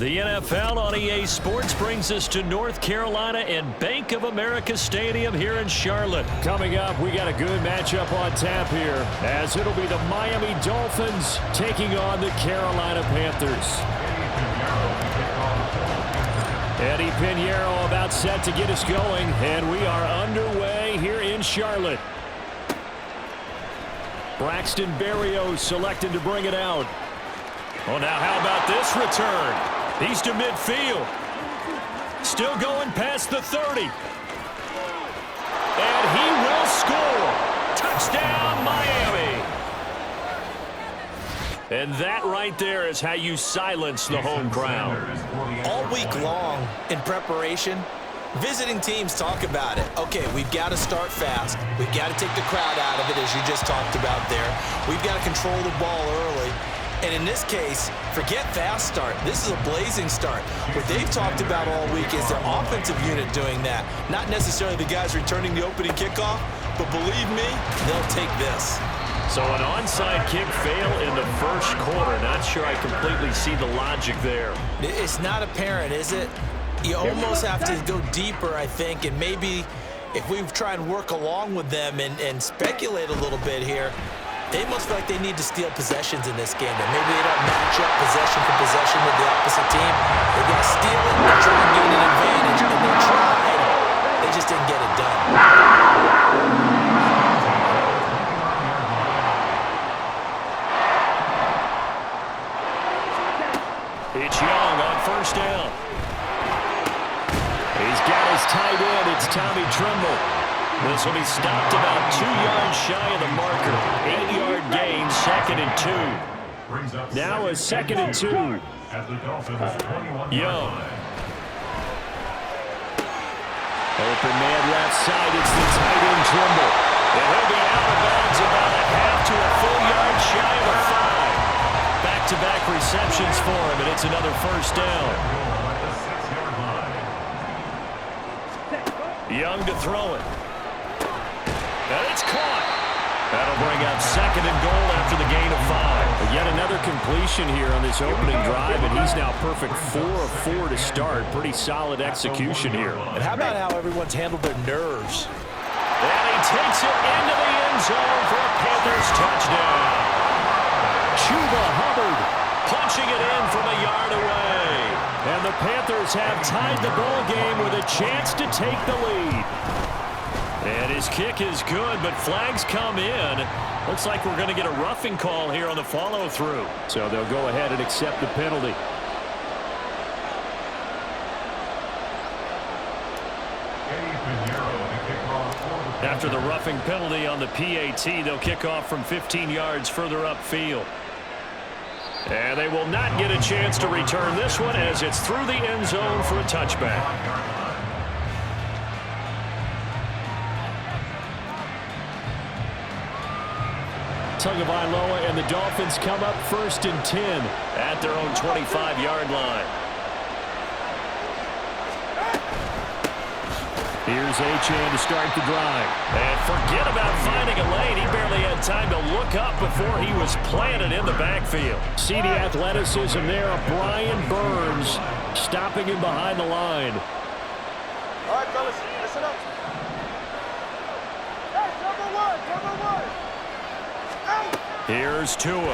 The NFL on EA Sports brings us to North Carolina and Bank of America Stadium here in Charlotte. Coming up, we got a good matchup on tap here, as it'll be the Miami Dolphins taking on the Carolina Panthers. Eddie Pinheiro about set to get us going, and we are underway here in Charlotte. Braxton Berrios selected to bring it out. Oh, now how about this return? He's to midfield. Still going past the 30. And he will score. Touchdown, Miami. And that right there is how you silence the home crowd. All week long in preparation, visiting teams talk about it. Okay, we've got to start fast. We've got to take the crowd out of it, as you just talked about there. We've got to control the ball early. And in this case, forget fast start. This is a blazing start. What they've talked about all week is their offensive unit doing that. Not necessarily the guys returning the opening kickoff, but believe me, they'll take this. So an onside kick fail in the first quarter. Not sure I completely see the logic there. It's not apparent, is it? You almost have to go deeper, I think, and maybe if we try and work along with them and speculate a little bit here, they must feel like they need to steal possessions in this game. And maybe they don't match up possession for possession with the opposite team. They got to steal it and try and gain an advantage. And they tried. They just didn't get it done. It's Young on first down. He's got his tight end. It's Tommy Tremble. This will be stopped about 2 yards shy of the marker. 8-yard gain, 2nd and 2. Now a 2nd and 2. Young. Open man left side. It's the tight end Tremble. And he'll be out of bounds about a half to a full yard shy of a 5. Back-to-back receptions for him, and it's another first down. Young to throw it. And it's caught. That'll bring up 2nd and goal after the gain of 5. Yet another completion here on this opening drive, and he's now perfect 4 of 4 to start. Pretty solid execution here. And how about how everyone's handled their nerves? And he takes it into the end zone for a Panthers touchdown. Chuba Hubbard punching it in from a yard away. And the Panthers have tied the ball game with a chance to take the lead. And his kick is good, but flags come in. Looks like we're going to get a roughing call here on the follow-through. So they'll go ahead and accept the penalty. After the roughing penalty on the PAT, they'll kick off from 15 yards further upfield. And they will not get a chance to return this one as it's through the end zone for a touchback. Tagovailoa and the Dolphins come up 1st and 10 at their own 25-yard line. Here's Achane to start the drive. And forget about finding a lane. He barely had time to look up before he was planted in the backfield. See the athleticism there of Brian Burns stopping him behind the line. All right, fellas, listen up. Hey, number one. Here's Tua. Oh,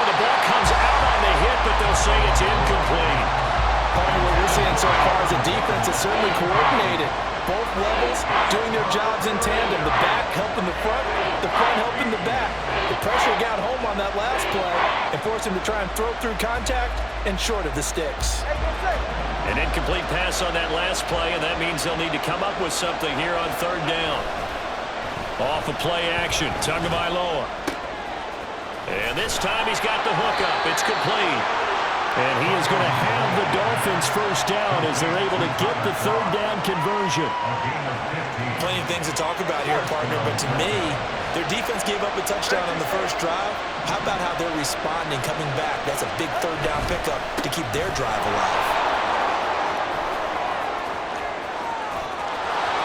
the ball comes out on the hit, but they'll say it's incomplete. What we're seeing so far is a defense that's certainly coordinated. Both levels doing their jobs in tandem. The back helping the front helping the back. The pressure got home on that last play and forced him to try and throw through contact and short of the sticks. An incomplete pass on that last play, and that means they'll need to come up with something here on 3rd down. Off of play action, Tagovailoa. And this time he's got the hook up. It's complete. And he is going to have the Dolphins first down as they're able to get the 3rd down conversion. Plenty of things to talk about here, partner, but to me, their defense gave up a touchdown on the first drive. How about how they're responding, coming back? That's a big 3rd down pickup to keep their drive alive.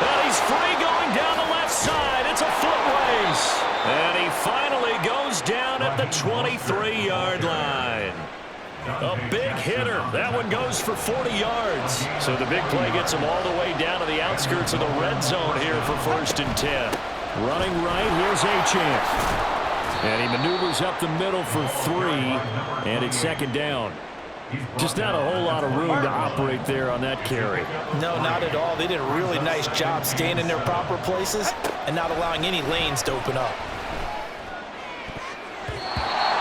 And he's free going down the left side. It's a foot race. And he finally goes down at the 23-yard line. A big hitter. That one goes for 40 yards. So the big play gets him all the way down to the outskirts of the red zone here for 1st and 10. Running right, here's Achane. And he maneuvers up the middle for 3, and it's 2nd down. Just not a whole lot of room to operate there on that carry. No, not at all. They did a really nice job staying in their proper places and not allowing any lanes to open up.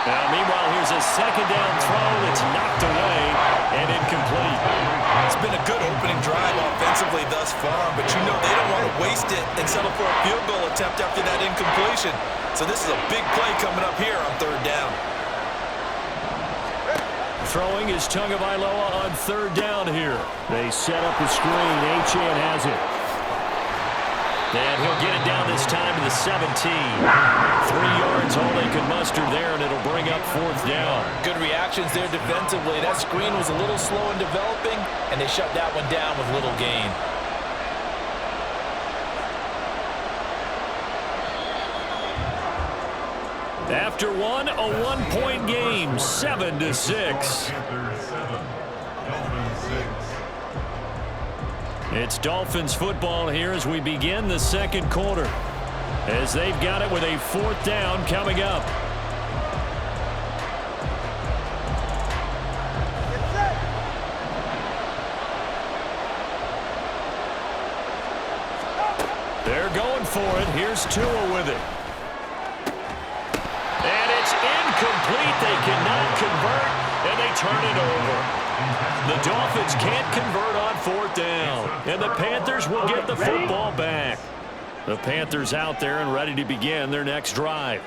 Now, meanwhile, here's a 2nd down throw that's knocked away and incomplete. It's been a good opening drive offensively thus far, but you know they don't want to waste it and settle for a field goal attempt after that incompletion. So this is a big play coming up here on 3rd down. Throwing is Tagovailoa on 3rd down here. They set up the screen. Achane has it. And he'll get it down this time to the 17. 3 yards, all they could muster there, and it'll bring up 4th down. Good reactions there defensively. That screen was a little slow in developing, and they shut that one down with little gain. After one, a 1-point game, 7-6. It's Dolphins football here as we begin the 2nd quarter, as they've got it with a 4th down coming up. They're going for it. Here's Tua with it. And it's incomplete. They cannot convert, and they turn it over. The Dolphins can't convert on 4th down, and the Panthers will get the football back. The Panthers out there and ready to begin their next drive.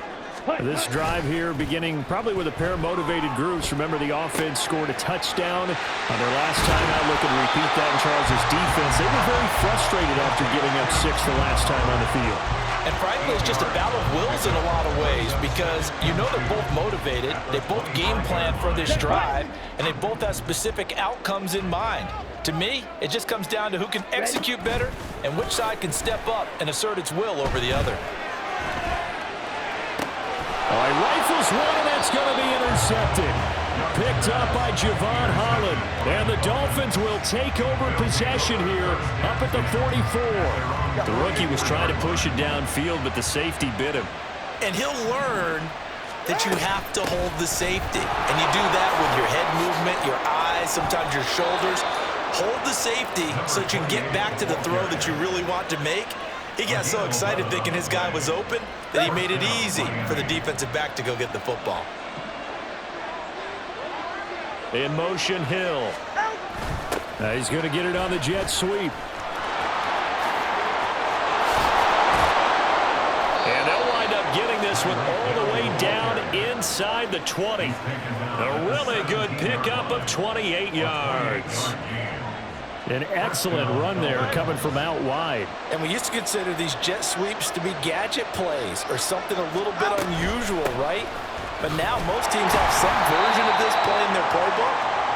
This drive here beginning probably with a pair of motivated groups. Remember, the offense scored a touchdown on their last time out. Look and repeat that in Charles' defense. They were very frustrated after giving up 6 the last time on the field. And frankly, it's just a battle of wills in a lot of ways because you know they're both motivated, they both game plan for this drive, and they both have specific outcomes in mind. To me, it just comes down to who can execute better and which side can step up and assert its will over the other. He rifles one, and that's going to be intercepted. Picked up by Javon Holland. And the Dolphins will take over possession here up at the 44. The rookie was trying to push it downfield, but the safety bit him. And he'll learn that you have to hold the safety. And you do that with your head movement, your eyes, sometimes your shoulders. Hold the safety so that you can get back to the throw that you really want to make. He got so excited thinking his guy was open that he made it easy for the defensive back to go get the football. In motion, Hill. He's going to get it on the jet sweep. And they'll wind up getting this one all the way down inside the 20. A really good pickup of 28 yards. An excellent run there coming from out wide. And we used to consider these jet sweeps to be gadget plays or something a little bit unusual, right? But now most teams have some version of this play in their playbook.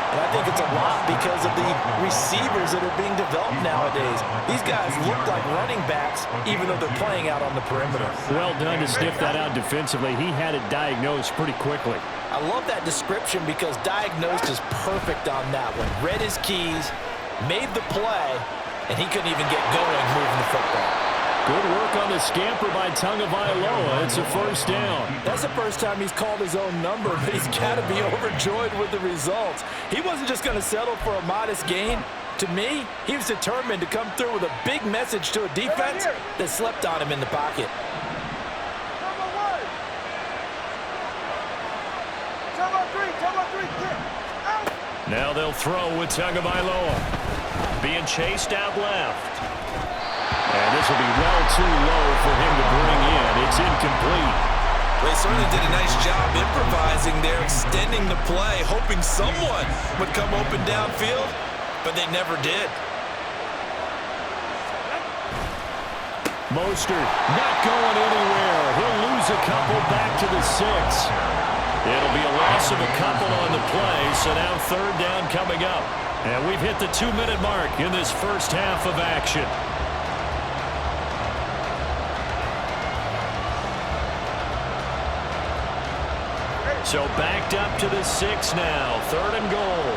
And I think it's a lot because of the receivers that are being developed nowadays. These guys look like running backs even though they're playing out on the perimeter. Well done to sniff that out defensively. He had it diagnosed pretty quickly. I love that description because diagnosed is perfect on that one. Read his keys, made the play, and he couldn't even get going moving the football. Good work on the scamper by Tagovailoa. It's a 1st down. That's the first time he's called his own number, but he's got to be overjoyed with the results. He wasn't just going to settle for a modest gain. To me, he was determined to come through with a big message to a defense that slept on him in the pocket. Now they'll throw with Tagovailoa. Being chased out left. And this will be well too low for him to bring in. It's incomplete. They certainly did a nice job improvising there, extending the play, hoping someone would come open downfield, but they never did. Mostert not going anywhere. He'll lose a couple back to the 6. It'll be a loss of a couple on the play, so now 3rd down coming up. And we've hit the 2-minute mark in this first half of action. So backed up to the 6 now. 3rd and goal.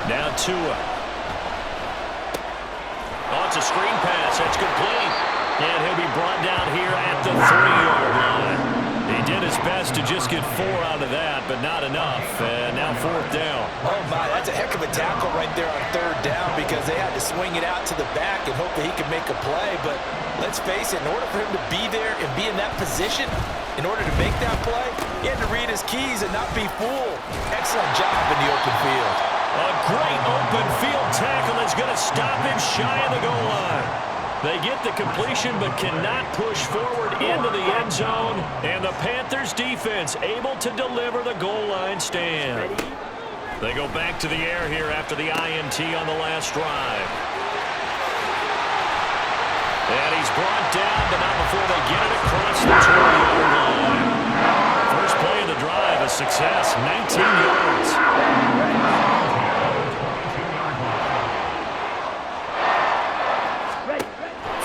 Now Tua. Oh, it's a screen pass. That's complete. And he'll be brought down here at the 3-yard line. He did his best to just get 4 out of that, but not enough. And now 4th down. Oh, my, that's a heck of a tackle right there on 3rd down because they had to swing it out to the back and hope that he could make a play. But let's face it, in order for him to be there and be in that position, in order to make that play, he had to read his keys and not be fooled. Excellent job in the open field. A great open field tackle is going to stop him shy of the goal line. They get the completion but cannot push forward into the end zone. And the Panthers defense able to deliver the goal line stand. They go back to the air here after the INT on the last drive. And he's brought down, but not before they get it across the 20-yard line. First play of the drive, a success, 19 yards.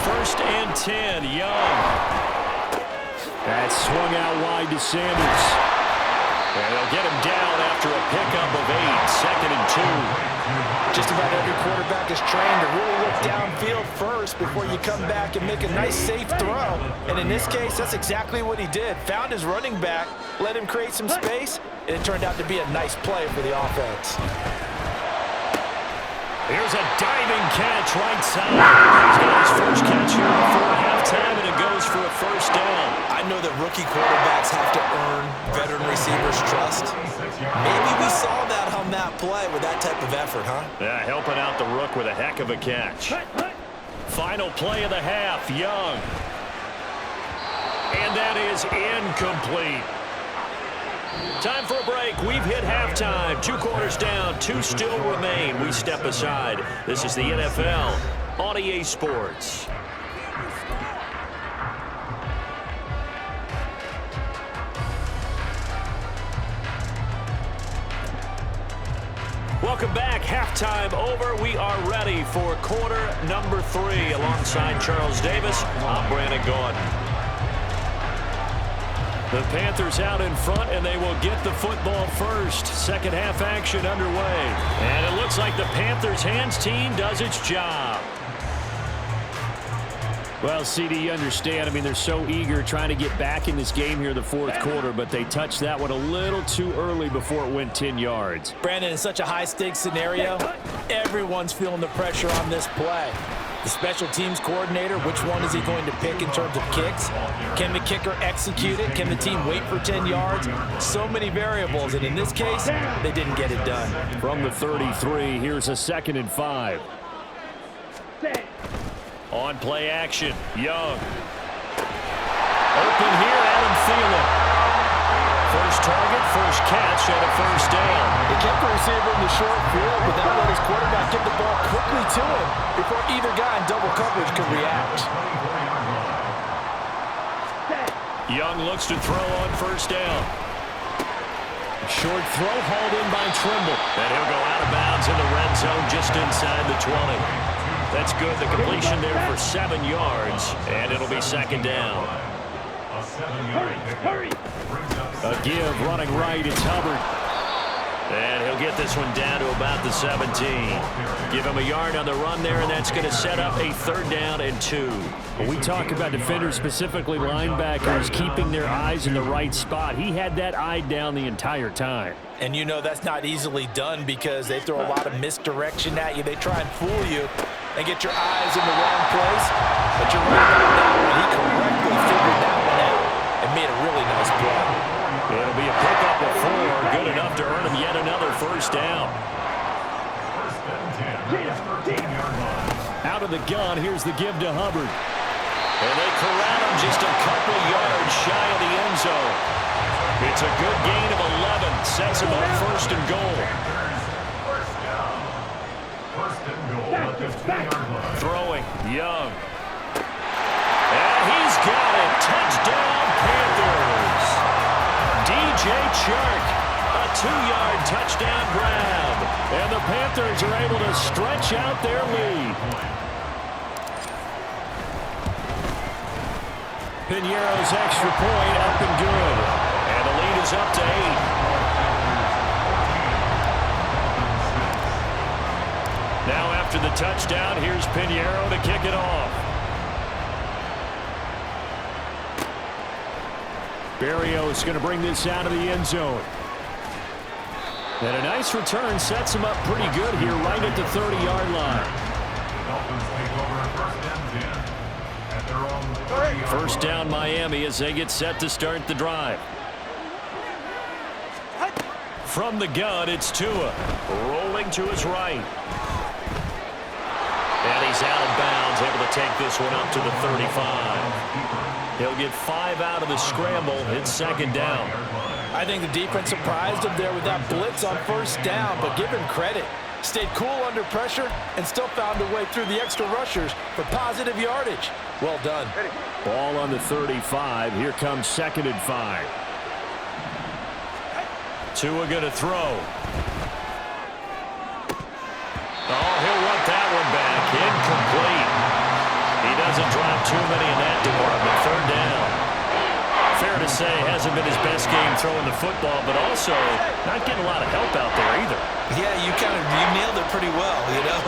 First and 10, Young. That swung out wide to Sanders. And they'll get him down after a pickup of 8, 2nd and 2. Just about every quarterback is trained to really look downfield first before you come back and make a nice, safe throw. And in this case, that's exactly what he did. Found his running back, let him create some space, and it turned out to be a nice play for the offense. Here's a diving catch right side. He's got his first catch here before halftime, and it goes for a first down. I know that rookie quarterbacks have to earn veteran receivers' trust. Maybe we saw that on that play with that type of effort, huh? Yeah, helping out the rook with a heck of a catch. Final play of the half, Young. And that is incomplete. Time for a break. We've hit halftime. 2 quarters down. 2 still remain. We step aside. This is the NFL on EA Sports. Welcome back. Halftime over. We are ready for quarter number 3. Alongside Charles Davis, I'm Brandon Gordon. The Panthers out in front, and they will get the football first. Second half action underway. And it looks like the Panthers' hands team does its job. Well, CD, you understand. I mean, they're so eager trying to get back in this game here the 4th quarter, but they touched that one a little too early before it went 10 yards. Brandon, in such a high-stakes scenario, everyone's feeling the pressure on this play. The special teams coordinator, which one is he going to pick in terms of kicks? Can the kicker execute it? Can the team wait for 10 yards? So many variables, and in this case, they didn't get it done. From the 33, here's a 2nd and 5. On play action, Young. Open here, Adam Thielen. First target, first catch, and a first down. They kept the receiver in the short field, but that let his quarterback get the ball quickly to him before either guy in double coverage could react. Young looks to throw on first down. Short throw hauled in by Trimble. And he'll go out of bounds in the red zone just inside the 20. That's good. The completion there for 7 yards, and it'll be 2nd down. A give running right. It's Hubbard. And he'll get this one down to about the 17. Give him a yard on the run there, and that's going to set up a 3rd down and 2. When we talk about defenders, specifically linebackers, keeping their eyes in the right spot, he had that eye down the entire time. And you know that's not easily done because they throw a lot of misdirection at you. They try and fool you and get your eyes in the wrong place. But you're right about that one. He correctly figured that one out and made a really nice play. It'll be a pickup of 4, good enough to earn him yet another first down. Out of the gun, here's the give to Hubbard. And they corral him just a couple yards shy of the end zone. It's a good gain of 11, sets him up 1st and goal. Throwing, Young. And he's got it. Touchdown, Panthers. DJ Chark, a 2-yard touchdown grab. And the Panthers are able to stretch out their lead. Piñeiro's extra point up and good. And the lead is up to 8. Now after the touchdown, here's Piñeiro to kick it off. Berrios going to bring this out of the end zone. And a nice return sets him up pretty good here right at the 30-yard line. First down Miami as they get set to start the drive. From the gun, it's Tua. Rolling to his right. And he's out of bounds, able to take this one up to the 35. He'll get 5 out of the scramble. It's second down. I think the defense surprised him there with that blitz on first down, but give him credit. Stayed cool under pressure and still found a way through the extra rushers for positive yardage. Well done. Ball on the 35. Here comes 2nd and 5. Tua going to throw. Oh, he'll want that one back. Incomplete. He doesn't drop too many in that department. Third down. Fair to say, hasn't been his best game throwing the football, but also not getting a lot of help out there either. Yeah, you nailed it pretty well, you know.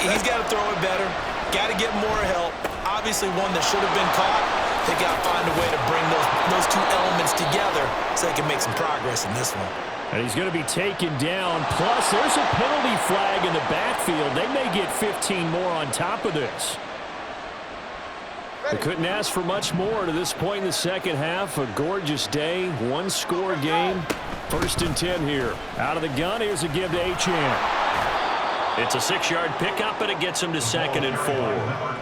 He's got to throw it better. Got to get more help. Obviously one that should have been caught. They got to find a way to bring those two elements together so they can make some progress in this one. And he's going to be taken down. Plus, there's a penalty flag in the backfield. They may get 15 more on top of this. They couldn't ask for much more to this point in the second half. A gorgeous day, one-score game. 1st and 10 here. Out of the gun, here's a give to Achane. It's a 6-yard pickup, and it gets him to 2nd and 4.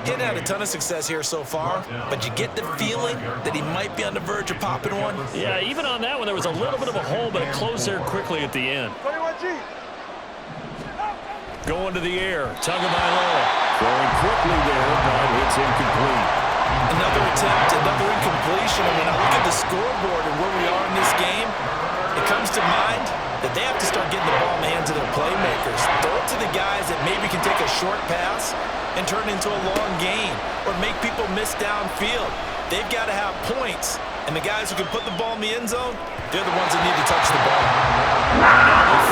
He hadn't had a ton of success here so far, but you get the feeling that he might be on the verge of popping one. Yeah, even on that one, there was a little bit of a hole, but it closed there quickly at the end. 21G. Going to the air. Tagovailoa. Going quickly there, but it's incomplete. Another attempt, another incompletion. And when I look at the scoreboard and where we are in this game, it comes to mind that they have to start getting the ball in the hands of their playmakers. Throw it to the guys that maybe can take a short pass and turn it into a long gain or make people miss downfield. They've got to have points, and the guys who can put the ball in the end zone, they're the ones that need to touch the ball.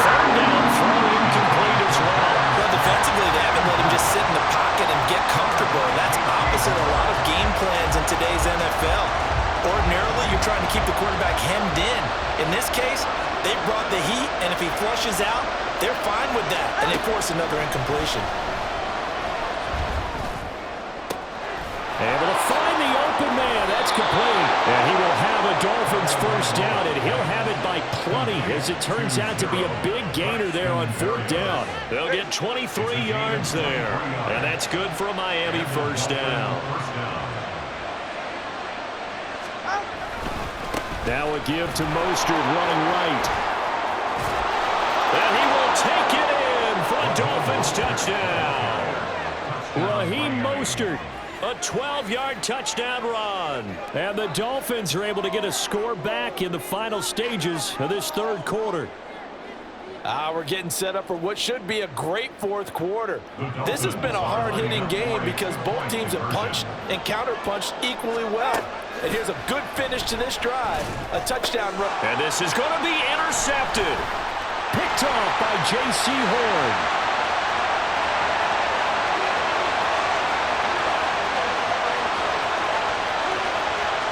Third down, throw incomplete as well. Well, defensively, they haven't let him just sit in the pocket and get comfortable. That's opposite a lot of game plans in today's NFL. Ordinarily, you're trying to keep the quarterback hemmed in. In this case, they brought the heat, and if he flushes out, they're fine with that, and they force another incompletion. Able to find the open man. That's complete. And he will have a Dolphins first down, and he'll have it by plenty as it turns out to be a big gainer there on 4th down. They'll get 23 yards there, and that's good for a Miami first down. Now a give to Mostert running right. And he will take it in for a Dolphins touchdown. Raheem Mostert. A 12-yard touchdown run. And the Dolphins are able to get a score back in the final stages of this 3rd quarter. We're getting set up for what should be a great 4th quarter. This has been a hard-hitting game because both teams have punched and counter-punched equally well. And here's a good finish to this drive, a touchdown run. And this is going to be intercepted. Picked off by J.C. Horn.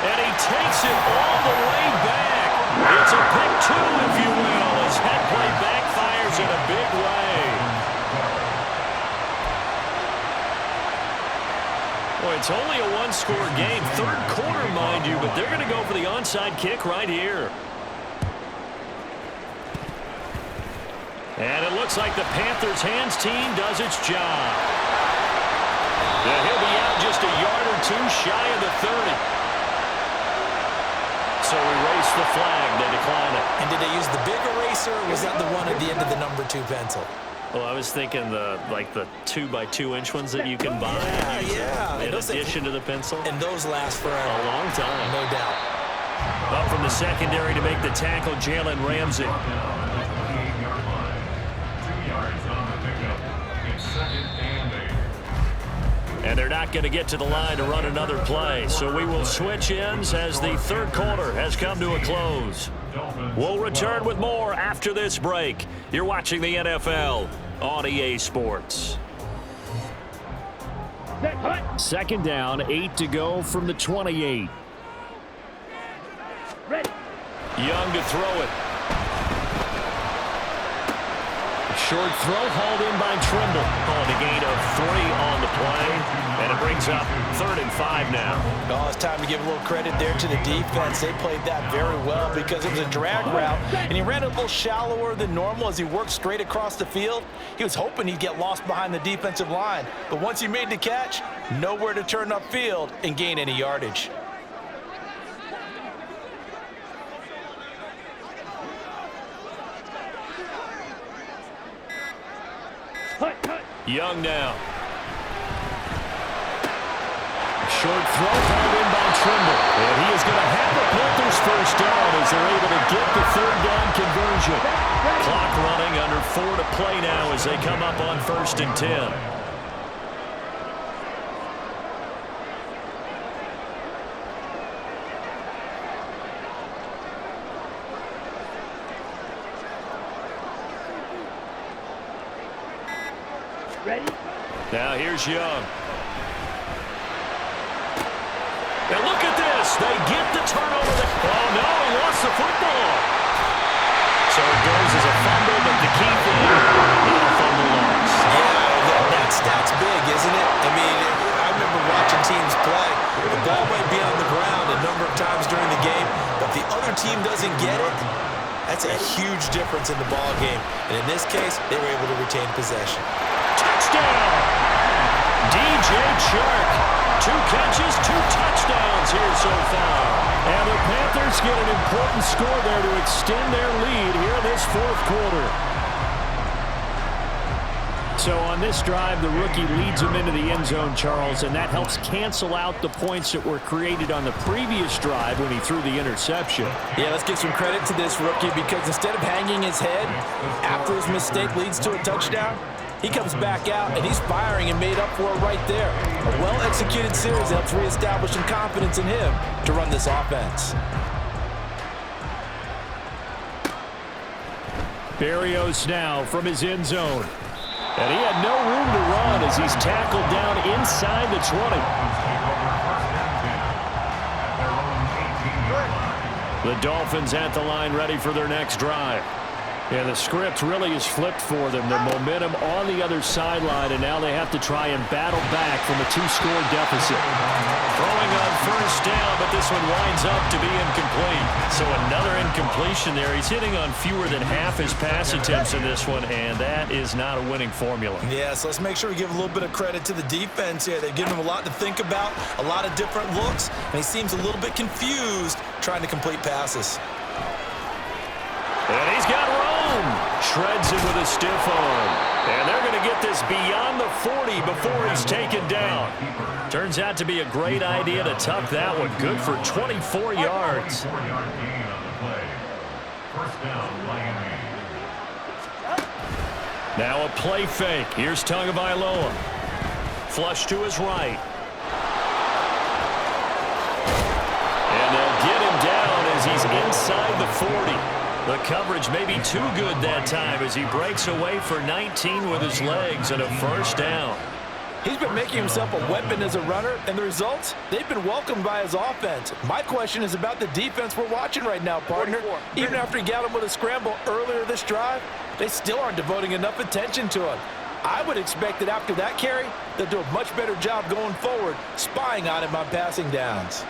And he takes it all the way back. It's a pick 2, if you will, as that play backfires in a big way. Boy, it's only a one-score game. 3rd quarter, mind you, but they're going to go for the onside kick right here. And it looks like the Panthers' hands team does its job. Yeah, he'll be out just a yard or two shy of the 30. So erase the flag. They decline it. And did they use the big eraser, or was that the one at the end of the number 2 pencil? Well, I was thinking the 2x2-inch ones that you can buy. Yeah. In addition to the pencil. And those last forever. A long time. No doubt. Up from the secondary to make the tackle, Jalen Ramsey. And they're not going to get to the line to run another play. So we will switch ends as the third quarter has come to a close. We'll return with more after this break. You're watching the NFL on EA Sports. Second down, 8 to go from the 28. Young to throw it. Short throw hauled in by Trimble. On a gain of 3 on the play. And it brings up 3rd and 5 now. Oh, it's time to give a little credit there to the defense. They played that very well because it was a drag route, and he ran a little shallower than normal as he worked straight across the field. He was hoping he'd get lost behind the defensive line, but once he made the catch, nowhere to turn upfield and gain any yardage. Young now. Short throw held in by Trimble. And he is going to have the Panthers first down as they're able to get the 3rd down conversion. Clock running, under 4 to play now as they come up on 1st and 10. Now here's Young. And look at this. They get the turnover. Oh, no, he lost the football. So it goes as a fumble, but the key thing, not a fumble loss. Yeah, that's big, isn't it? I mean, I remember watching teams play. The ball might be on the ground a number of times during the game, but the other team doesn't get it. That's a huge difference in the ball game. And in this case, they were able to retain possession. Touchdown! DJ Chark. 2 catches, 2 touchdowns here so far. And the Panthers get an important score there to extend their lead here in this 4th quarter. So on this drive, the rookie leads him into the end zone, Charles, and that helps cancel out the points that were created on the previous drive when he threw the interception. Yeah, let's give some credit to this rookie because instead of hanging his head after his mistake leads to a touchdown, he comes back out, and he's firing and made up for it right there. A well-executed series helps reestablish some confidence in him to run this offense. Berrios now from his end zone. And he had no room to run as he's tackled down inside the 20. The Dolphins at the line ready for their next drive. Yeah, the script really is flipped for them. The momentum on the other sideline, and now they have to try and battle back from a 2-score deficit. Throwing on 1st down, but this one winds up to be incomplete. So another incompletion there. He's hitting on fewer than half his pass attempts in this one, and that is not a winning formula. Yeah, so let's make sure we give a little bit of credit to the defense here. They've given him a lot to think about, a lot of different looks, and he seems a little bit confused trying to complete passes. And he's got room. Shreds it with a stiff arm. And they're going to get this beyond the 40 before he's taken down. Turns out to be a great idea to tuck that one. Good for 24 yards. Now a play fake. Here's Tagovailoa. Flush to his right. And they'll get him down as he's inside the 40. The coverage may be too good that time as he breaks away for 19 with his legs and a 1st down. He's been making himself a weapon as a runner, and the results, they've been welcomed by his offense. My question is about the defense we're watching right now, partner. Even after he got him with a scramble earlier this drive, they still aren't devoting enough attention to him. I would expect that after that carry, they'll do a much better job going forward, spying on him on passing downs.